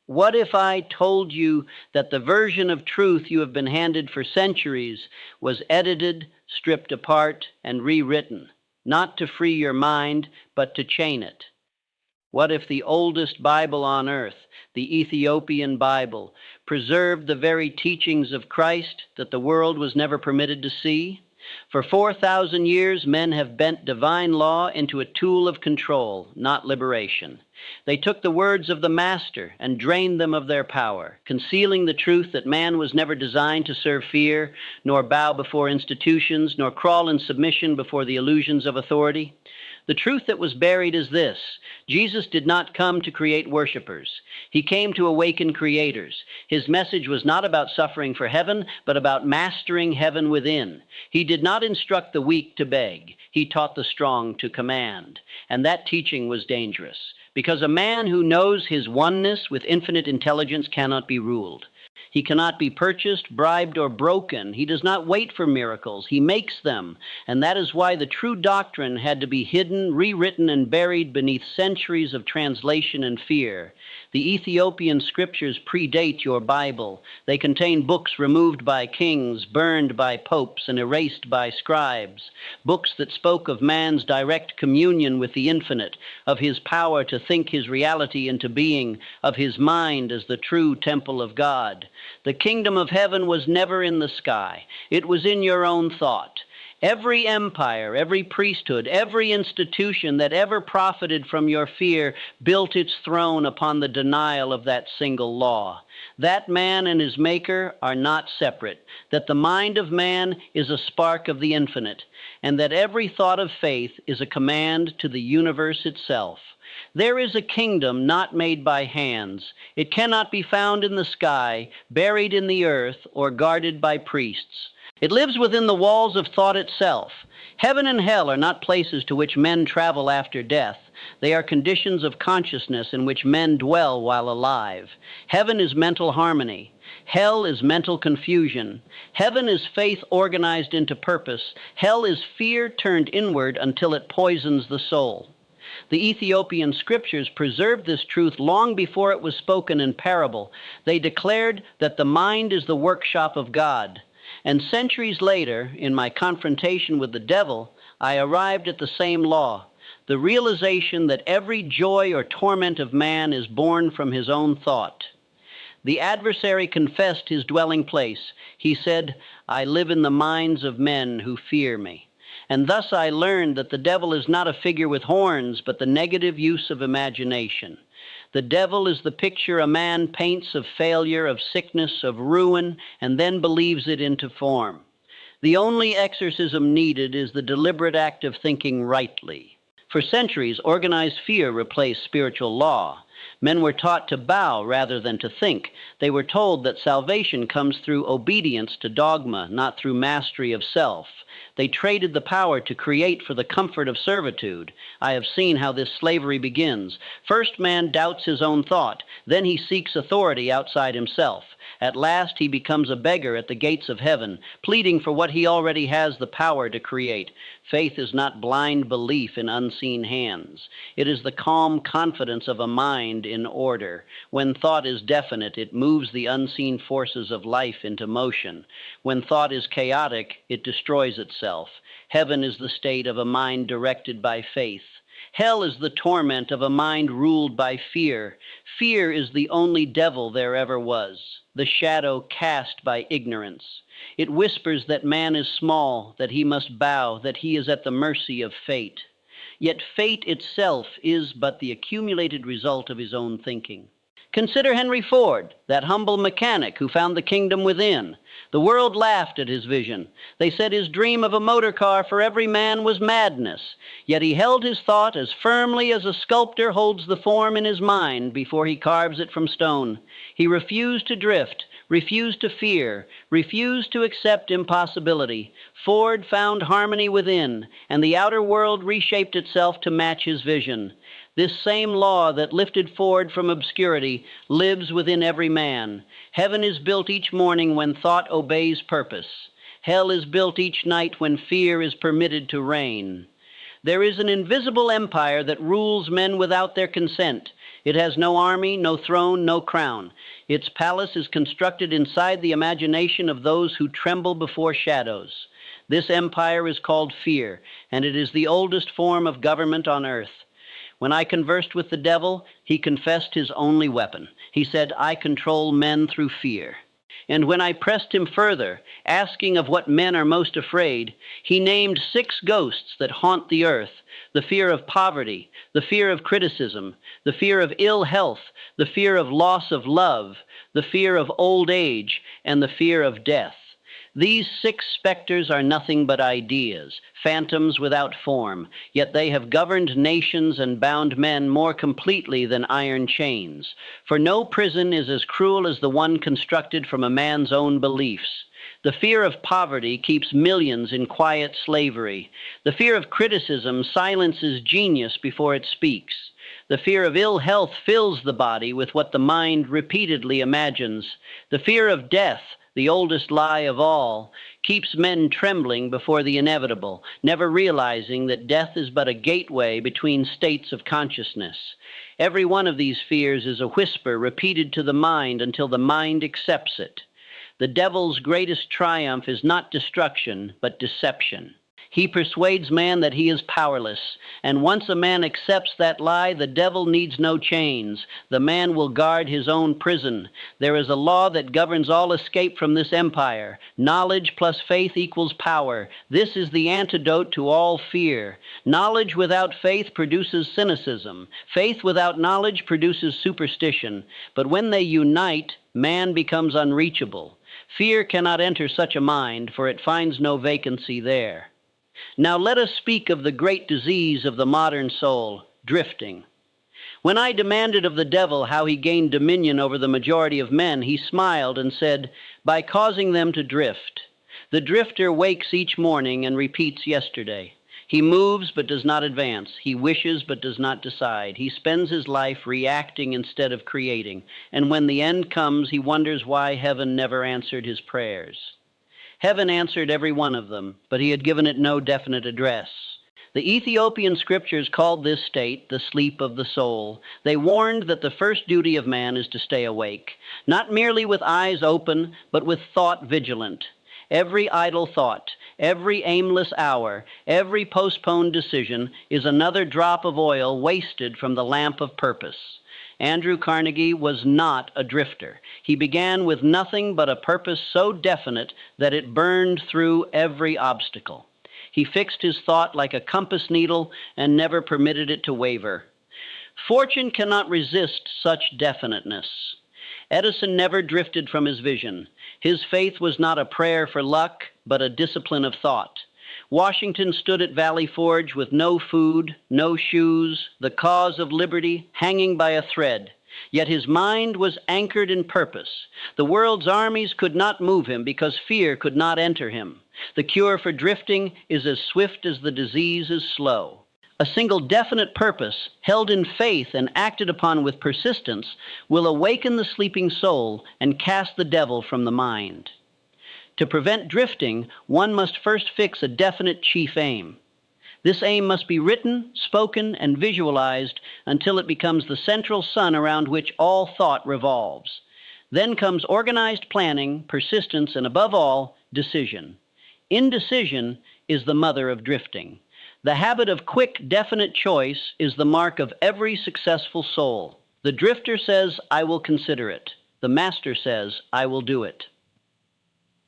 What if I told you that the version of truth you have been handed for centuries was edited, stripped apart, and rewritten, not to free your mind, but to chain it? What if the oldest Bible on earth, the Ethiopian Bible, preserved the very teachings of Christ that the world was never permitted to see? For 4,000 years, men have bent divine law into a tool of control, not liberation. They took the words of the Master and drained them of their power, concealing the truth that man was never designed to serve fear, nor bow before institutions, nor crawl in submission before the illusions of authority. The truth that was buried is this: Jesus did not come to create worshipers. He came to awaken creators. His message was not about suffering for heaven, but about mastering heaven within. He did not instruct the weak to beg. He taught the strong to command. And that teaching was dangerous, because a man who knows his oneness with infinite intelligence cannot be ruled. He cannot be purchased, bribed, or broken. He does not wait for miracles. He makes them. And that is why the true doctrine had to be hidden, rewritten, and buried beneath centuries of translation and fear. The Ethiopian scriptures predate your Bible. They contain books removed by kings, burned by popes, and erased by scribes. Books that spoke of man's direct communion with the infinite, of his power to think his reality into being, of his mind as the true temple of God. The kingdom of heaven was never in the sky. It was in your own thought. Every empire, every priesthood, every institution that ever profited from your fear built its throne upon the denial of that single law. That man and his maker are not separate, that the mind of man is a spark of the infinite, and that every thought of faith is a command to the universe itself. There is a kingdom not made by hands. It cannot be found in the sky, buried in the earth, or guarded by priests. It lives within the walls of thought itself. Heaven and hell are not places to which men travel after death. They are conditions of consciousness in which men dwell while alive. Heaven is mental harmony. Hell is mental confusion. Heaven is faith organized into purpose. Hell is fear turned inward until it poisons the soul. The Ethiopian scriptures preserved this truth long before it was spoken in parable. They declared that the mind is the workshop of God. And centuries later, in my confrontation with the devil, I arrived at the same law, the realization that every joy or torment of man is born from his own thought. The adversary confessed his dwelling place. He said, "I live in the minds of men who fear me." And thus I learned that the devil is not a figure with horns, but the negative use of imagination. The devil is the picture a man paints of failure, of sickness, of ruin, and then believes it into form. The only exorcism needed is the deliberate act of thinking rightly. For centuries, organized fear replaced spiritual law. Men were taught to bow rather than to think. They were told that salvation comes through obedience to dogma, not through mastery of self. They traded the power to create for the comfort of servitude. I have seen how this slavery begins. First, man doubts his own thought. Then he seeks authority outside himself. At last, he becomes a beggar at the gates of heaven, pleading for what he already has the power to create. Faith is not blind belief in unseen hands. It is the calm confidence of a mind in order. When thought is definite, it moves the unseen forces of life into motion. When thought is chaotic, it destroys itself. Heaven is the state of a mind directed by faith. Hell is the torment of a mind ruled by fear. Fear is the only devil there ever was, the shadow cast by ignorance. It whispers that man is small, that he must bow, that he is at the mercy of fate. Yet fate itself is but the accumulated result of his own thinking. Consider Henry Ford, that humble mechanic who found the kingdom within. The world laughed at his vision. They said his dream of a motor car for every man was madness. Yet he held his thought as firmly as a sculptor holds the form in his mind before he carves it from stone. He refused to drift, refused to fear, refused to accept impossibility. Ford found harmony within, and the outer world reshaped itself to match his vision. This same law that lifted Ford from obscurity lives within every man. Heaven is built each morning when thought obeys purpose. Hell is built each night when fear is permitted to reign. There is an invisible empire that rules men without their consent. It has no army, no throne, no crown. Its palace is constructed inside the imagination of those who tremble before shadows. This empire is called fear, and it is the oldest form of government on earth. When I conversed with the devil, he confessed his only weapon. He said, "I control men through fear." And when I pressed him further, asking of what men are most afraid, he named 6 ghosts that haunt the earth: the fear of poverty, the fear of criticism, the fear of ill health, the fear of loss of love, the fear of old age, and the fear of death. These 6 specters are nothing but ideas, phantoms without form, yet they have governed nations and bound men more completely than iron chains. For no prison is as cruel as the one constructed from a man's own beliefs. The fear of poverty keeps millions in quiet slavery. The fear of criticism silences genius before it speaks. The fear of ill health fills the body with what the mind repeatedly imagines. The fear of death, the oldest lie of all, keeps men trembling before the inevitable, never realizing that death is but a gateway between states of consciousness. Every one of these fears is a whisper repeated to the mind until the mind accepts it. The devil's greatest triumph is not destruction, but deception. He persuades man that he is powerless, and once a man accepts that lie, the devil needs no chains. The man will guard his own prison. There is a law that governs all escape from this empire. Knowledge plus faith equals power. This is the antidote to all fear. Knowledge without faith produces cynicism. Faith without knowledge produces superstition. But when they unite, man becomes unreachable. Fear cannot enter such a mind, for it finds no vacancy there. Now let us speak of the great disease of the modern soul, drifting. When I demanded of the devil how he gained dominion over the majority of men, he smiled and said, "By causing them to drift." The drifter wakes each morning and repeats yesterday. He moves but does not advance. He wishes but does not decide. He spends his life reacting instead of creating. And when the end comes, he wonders why heaven never answered his prayers. Heaven answered every one of them, but he had given it no definite address. The Ethiopian scriptures called this state the sleep of the soul. They warned that the first duty of man is to stay awake, not merely with eyes open, but with thought vigilant. Every idle thought, every aimless hour, every postponed decision is another drop of oil wasted from the lamp of purpose. Andrew Carnegie was not a drifter. He began with nothing but a purpose so definite that it burned through every obstacle. He fixed his thought like a compass needle and never permitted it to waver. Fortune cannot resist such definiteness. Edison never drifted from his vision. His faith was not a prayer for luck, but a discipline of thought. Washington stood at Valley Forge with no food, no shoes, the cause of liberty hanging by a thread. Yet his mind was anchored in purpose. The world's armies could not move him because fear could not enter him. The cure for drifting is as swift as the disease is slow. A single definite purpose, held in faith and acted upon with persistence, will awaken the sleeping soul and cast the devil from the mind. To prevent drifting, one must first fix a definite chief aim. This aim must be written, spoken, and visualized until it becomes the central sun around which all thought revolves. Then comes organized planning, persistence, and above all, decision. Indecision is the mother of drifting. The habit of quick, definite choice is the mark of every successful soul. The drifter says, "I will consider it." The master says, "I will do it."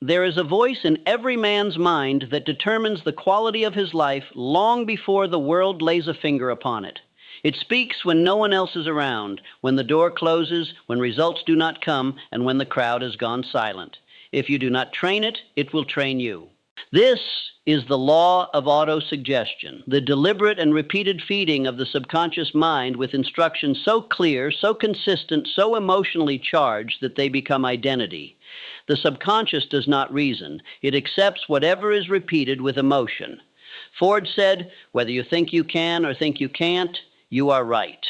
There is a voice in every man's mind that determines the quality of his life long before the world lays a finger upon it. It speaks when no one else is around, when the door closes, when results do not come, and when the crowd has gone silent. If you do not train it, it will train you. This is the law of autosuggestion, the deliberate and repeated feeding of the subconscious mind with instructions so clear, so consistent, so emotionally charged that they become identity. The subconscious does not reason. It accepts whatever is repeated with emotion. Ford said, "Whether you think you can or think you can't, you are right."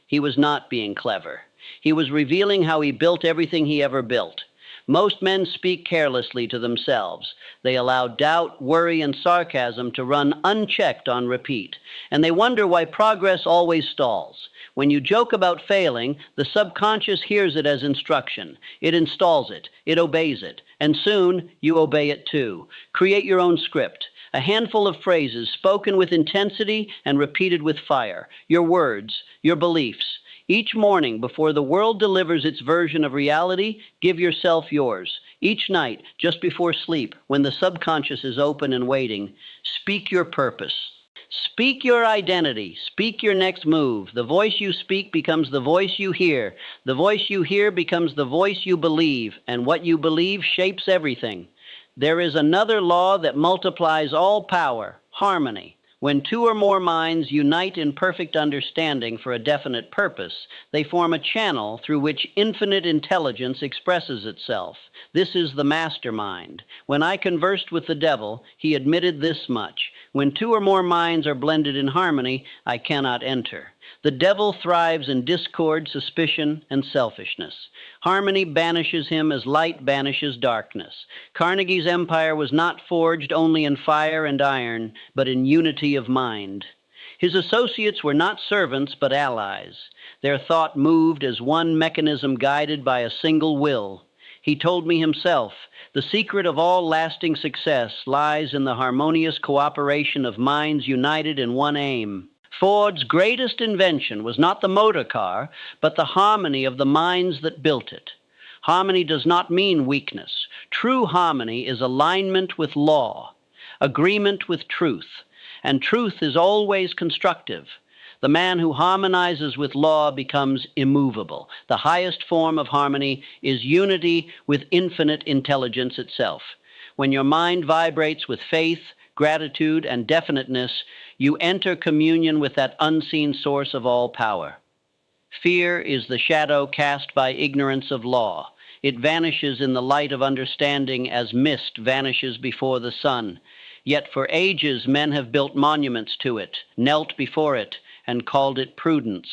He was not being clever. He was revealing how he built everything he ever built. Most men speak carelessly to themselves. They allow doubt, worry, and sarcasm to run unchecked on repeat, and they wonder why progress always stalls. When you joke about failing, the subconscious hears it as instruction. It installs it, it obeys it, and soon you obey it too. Create your own script. A handful of phrases spoken with intensity and repeated with fire. Your words, your beliefs. Each morning, before the world delivers its version of reality, give yourself yours. Each night, just before sleep, when the subconscious is open and waiting, speak your purpose. Speak your identity. Speak your next move. The voice you speak becomes the voice you hear. The voice you hear becomes the voice you believe, and what you believe shapes everything. There is another law that multiplies all power, harmony. When two or more minds unite in perfect understanding for a definite purpose, they form a channel through which infinite intelligence expresses itself. This is the mastermind. When I conversed with the devil, he admitted this much. When two or more minds are blended in harmony, I cannot enter. The devil thrives in discord, suspicion, and selfishness. Harmony banishes him as light banishes darkness. Carnegie's empire was not forged only in fire and iron, but in unity of mind. His associates were not servants, but allies. Their thought moved as one mechanism guided by a single will. He told me himself, the secret of all lasting success lies in the harmonious cooperation of minds united in one aim. Ford's greatest invention was not the motor car, but the harmony of the minds that built it. Harmony does not mean weakness. True harmony is alignment with law, agreement with truth, and truth is always constructive. The man who harmonizes with law becomes immovable. The highest form of harmony is unity with infinite intelligence itself. When your mind vibrates with faith, gratitude, and definiteness, you enter communion with that unseen source of all power. Fear is the shadow cast by ignorance of law. It vanishes in the light of understanding as mist vanishes before the sun. Yet for ages men have built monuments to it, knelt before it, and called it prudence.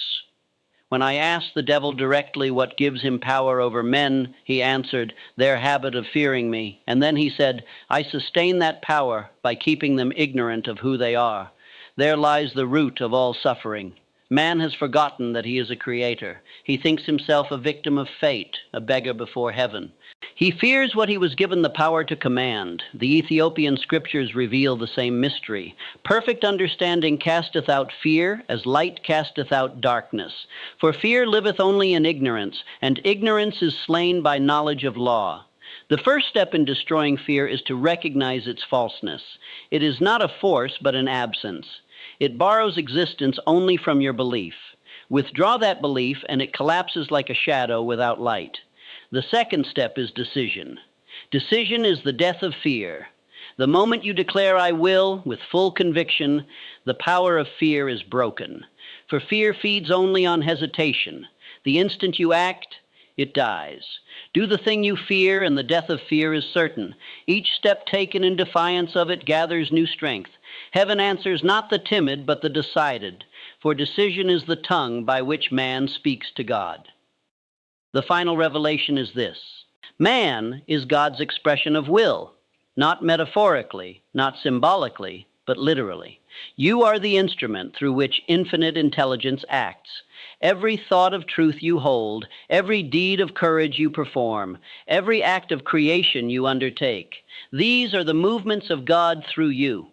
When I asked the devil directly what gives him power over men, he answered, their habit of fearing me. And then he said, I sustain that power by keeping them ignorant of who they are. There lies the root of all suffering. Man has forgotten that he is a creator. He thinks himself a victim of fate, a beggar before heaven. He fears what he was given the power to command. The Ethiopian scriptures reveal the same mystery. Perfect understanding casteth out fear, as light casteth out darkness. For fear liveth only in ignorance, and ignorance is slain by knowledge of law. The first step in destroying fear is to recognize its falseness. It is not a force, but an absence. It borrows existence only from your belief. Withdraw that belief, and it collapses like a shadow without light. The second step is decision. Decision is the death of fear. The moment you declare I will, with full conviction, the power of fear is broken. For fear feeds only on hesitation. The instant you act, it dies. Do the thing you fear, and the death of fear is certain. Each step taken in defiance of it gathers new strength. Heaven answers not the timid, but the decided, for decision is the tongue by which man speaks to God. The final revelation is this. Man is God's expression of will, not metaphorically, not symbolically, but literally. You are the instrument through which infinite intelligence acts. Every thought of truth you hold, every deed of courage you perform, every act of creation you undertake, these are the movements of God through you.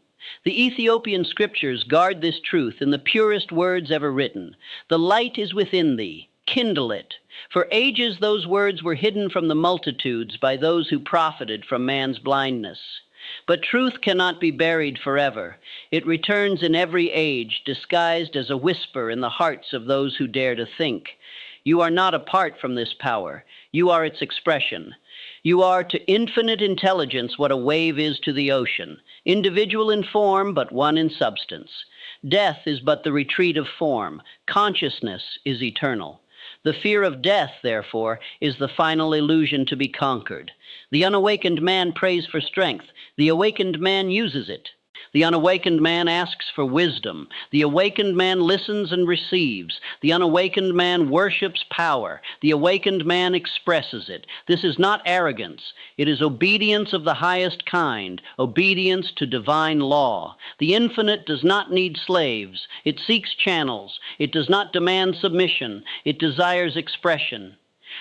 The Ethiopian scriptures guard this truth in the purest words ever written. The light is within thee. Kindle it. For ages those words were hidden from the multitudes by those who profited from man's blindness. But truth cannot be buried forever. It returns in every age, disguised as a whisper in the hearts of those who dare to think. You are not apart from this power. You are its expression. You are to infinite intelligence what a wave is to the ocean, individual in form, but one in substance. Death is but the retreat of form. Consciousness is eternal. The fear of death, therefore, is the final illusion to be conquered. The unawakened man prays for strength. The awakened man uses it. The unawakened man asks for wisdom. The awakened man listens and receives. The unawakened man worships power. The awakened man expresses it. This is not arrogance. It is obedience of the highest kind, obedience to divine law. The infinite does not need slaves. It seeks channels. It does not demand submission. It desires expression.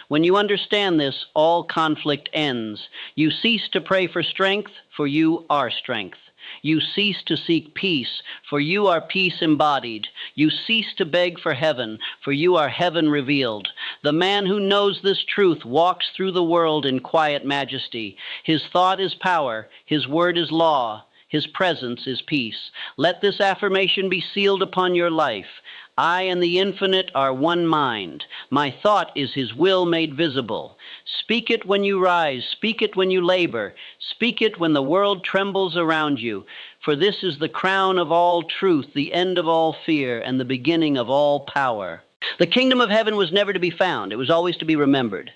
When you understand this, all conflict ends. You cease to pray for strength, for you are strength. You cease to seek peace, for you are peace embodied. You cease to beg for heaven, for you are heaven revealed. The man who knows this truth walks through the world in quiet majesty. His thought is power, his word is law, his presence is peace. Let this affirmation be sealed upon your life. I and the infinite are one mind. My thought is his will made visible. Speak it when you rise. Speak it when you labor. Speak it when the world trembles around you. For this is the crown of all truth, the end of all fear, and the beginning of all power. The kingdom of heaven was never to be found. It was always to be remembered.